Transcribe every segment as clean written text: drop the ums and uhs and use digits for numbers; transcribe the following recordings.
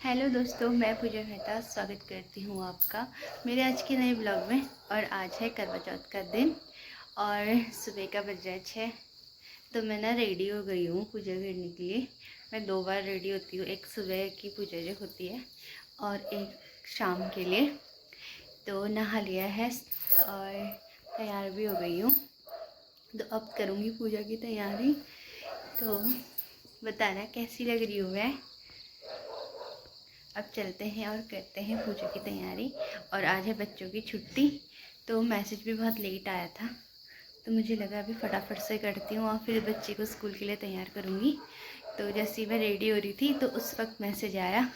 Hello दोस्तों, मैं पूजा मेहता स्वागत करती हूँ आपका मेरे आज के नए ब्लॉग में। और आज है करवा चौथ का दिन और सुबह का बज रहा है 6। तो मैं ना रेडी हो गई हूँ पूजा करने के लिए। मैं 2 बार रेडी होती हूँ, एक सुबह की पूजा जो होती है और एक शाम के लिए। तो नहा लिया है और तैयार भी हो गई हूँ। तो अब करूँगी पूजा की तैयारी। तो बताना कैसी लग रही हूँ मैं। अब चलते हैं और करते हैं पूजा की तैयारी। और आज है बच्चों की छुट्टी, तो मैसेज भी बहुत लेट आया था, तो मुझे लगा अभी फटाफट से करती हूँ और फिर बच्चे को स्कूल के लिए तैयार करूँगी। तो जैसे ही मैं रेडी हो रही थी तो उस वक्त मैसेज आया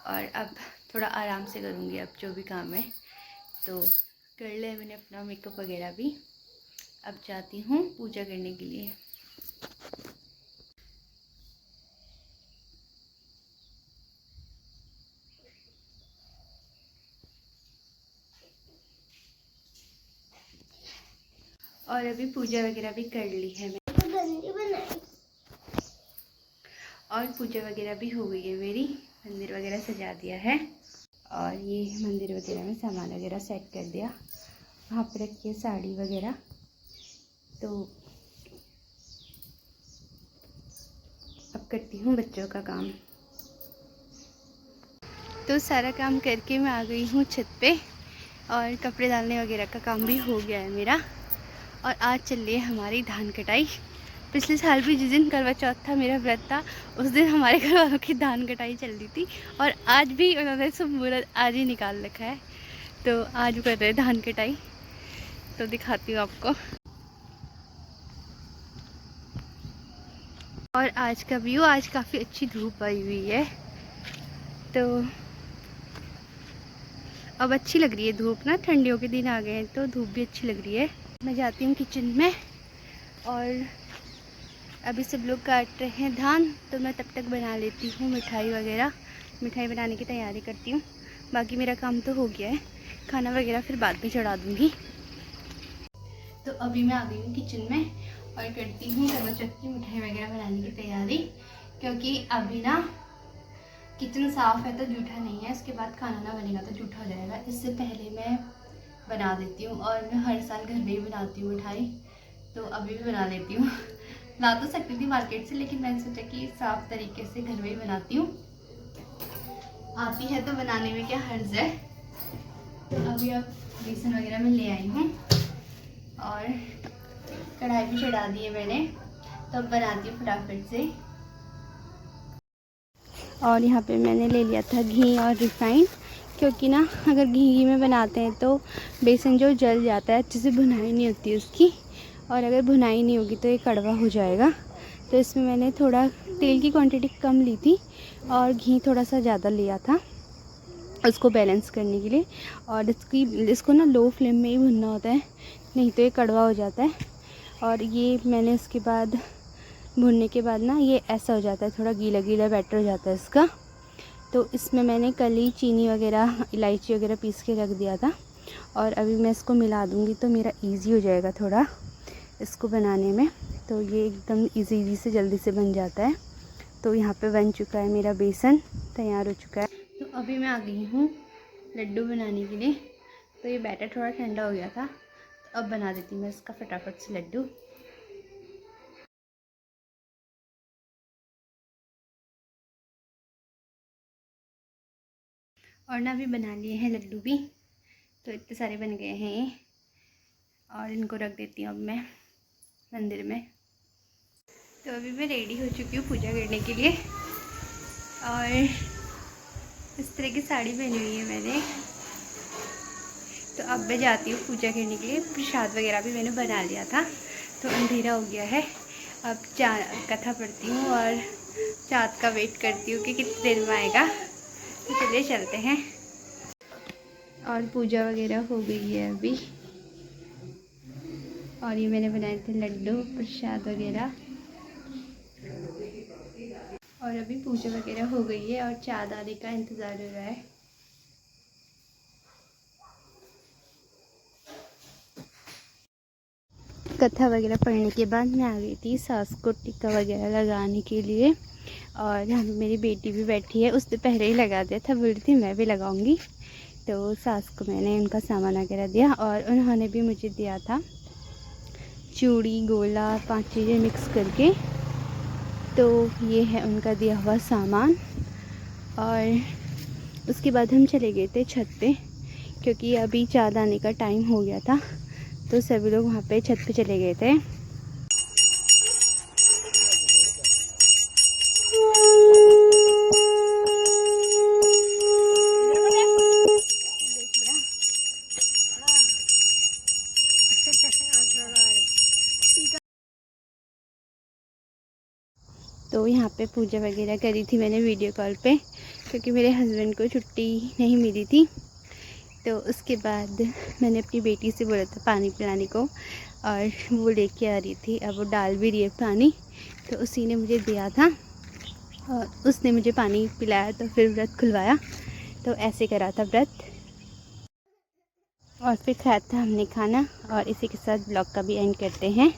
और अब थोड़ा आराम से करूँगी। अब जो भी काम है तो कर लिया मैंने अपना मेकअप वगैरह भी। अब जाती हूँ पूजा करने के लिए। और अभी पूजा वगैरह भी कर ली है मैंने और पूजा वगैरह भी हो गई है मेरी। मंदिर वगैरह सजा दिया है और ये मंदिर वगैरह में सामान वगैरह सेट कर दिया। वहाँ पर रखी है साड़ी वगैरह। तो अब करती हूँ बच्चों का काम। तो सारा काम करके मैं आ गई हूँ छत पे और कपड़े डालने वगैरह का काम भी हो गया है मेरा। और आज चल रही है हमारी धान कटाई। पिछले साल भी जिस दिन करवा चौथ था, मेरा व्रत था, उस दिन हमारे घर वालों की धान कटाई चल रही थी और आज भी उन्होंने सब मुहूर्त आज ही निकाल रखा है। तो आज कर रहे हैं धान कटाई, तो दिखाती हूँ आपको। और आज का व्यू, आज काफ़ी अच्छी धूप आई हुई है, तो अब अच्छी लग रही है धूप ना। ठंडियों के दिन आ गए हैं तो धूप भी अच्छी लग रही है। मैं जाती हूँ किचन में और अभी सब लोग काट रहे हैं धान, तो मैं तब तक बना लेती हूँ मिठाई वगैरह। मिठाई बनाने की तैयारी करती हूँ। बाकी मेरा काम तो हो गया है, खाना वगैरह फिर बाद में चढ़ा दूँगी। तो अभी मैं आ गई हूँ किचन में और करती हूँ करवा चौथ की मिठाई वगैरह बनाने की तैयारी। क्योंकि अभी ना किचन साफ़ है तो जूठा नहीं है, इसके बाद खाना ना बनेगा तो जूठा हो जाएगा। इससे पहले मैं बना देती हूँ और मैं हर साल घर में ही बनाती हूँ मिठाई, तो अभी भी बना लेती हूँ। ला तो सकती थी मार्केट से, लेकिन मैंने सोचा कि साफ़ तरीके से घर में ही बनाती हूँ। आती है तो बनाने में क्या हर्ज है। तो अभी अब बेसन वगैरह मैं ले आई हूँ और कढ़ाई भी चढ़ा दी है मैंने, तो अब बनाती हूँ फटाफट से। और यहाँ पे मैंने ले लिया था घी और रिफाइंड, क्योंकि ना अगर घी में बनाते हैं तो बेसन जो जल जाता है, अच्छे से भुनाई नहीं होती है उसकी, और अगर भुनाई नहीं होगी तो ये कड़वा हो जाएगा। तो इसमें मैंने थोड़ा तेल की क्वांटिटी कम ली थी और घी थोड़ा सा ज़्यादा लिया था उसको बैलेंस करने के लिए। और इसको ना लो फ्लेम में ही भुनना होता है, नहीं तो ये कड़वा हो जाता है। और ये मैंने उसके बाद भुनने के बाद ना ये ऐसा हो जाता है, थोड़ा गीला गीला बैटर हो जाता है इसका। तो इसमें मैंने कल ही चीनी वगैरह इलायची वगैरह पीस के रख दिया था और अभी मैं इसको मिला दूँगी तो मेरा इजी हो जाएगा थोड़ा इसको बनाने में। तो ये एकदम इजी से जल्दी से बन जाता है। तो यहाँ पे बन चुका है मेरा बेसन, तैयार हो चुका है। तो अभी मैं आ गई हूँ लड्डू बनाने के लिए। तो ये बैटर थोड़ा ठंडा हो गया था, तो अब बना देती हूँ मैं इसका फटाफट से लड्डू। और ना भी बना लिए हैं लड्डू भी, तो इतने सारे बन गए हैं ये। और इनको रख देती हूँ अब मैं मंदिर में। तो अभी मैं रेडी हो चुकी हूँ पूजा करने के लिए और इस तरह की साड़ी पहनी हुई है मैंने। तो अब मैं जाती हूँ पूजा करने के लिए। प्रसाद वगैरह भी मैंने बना लिया था, तो अंधेरा हो गया है। अब कथा पढ़ती हूँ और चाँद का वेट करती हूँ कि कितनी देर में आएगा। तो चलिए चलते हैं। और पूजा वगैरह हो गई है अभी, और ये मैंने बनाए थे लड्डू प्रसाद वगैरह। और अभी पूजा वगैरह हो गई है और चाँद आने का इंतज़ार हो रहा है। कथा वगैरह पढ़ने के बाद मैं आ गई थी सास को टीका वगैरह लगाने के लिए। और यहाँ पे मेरी बेटी भी बैठी है, उसने पहले ही लगा दिया था, बोल रही थी मैं भी लगाऊंगी। तो सास को मैंने उनका सामान वगैरह दिया और उन्होंने भी मुझे दिया था चूड़ी गोला 5 चीज़ें मिक्स करके। तो ये है उनका दिया हुआ सामान। और उसके बाद हम चले गए थे छत पे, क्योंकि अभी चाँद आने का टाइम हो गया था, तो सभी लोग वहाँ पे छत पे चले गए थे। तो यहाँ पे पूजा वगैरह करी थी मैंने वीडियो कॉल पे, क्योंकि मेरे हस्बैंड को छुट्टी नहीं मिली थी। तो उसके बाद मैंने अपनी बेटी से बोला था पानी पिलाने को, और वो लेके आ रही थी। अब वो डाल भी रही है पानी, तो उसी ने मुझे दिया था और उसने मुझे पानी पिलाया, तो फिर व्रत खुलवाया। तो ऐसे करा था व्रत, और फिर खाया था हमने खाना। और इसी के साथ ब्लॉग का भी एंड करते हैं।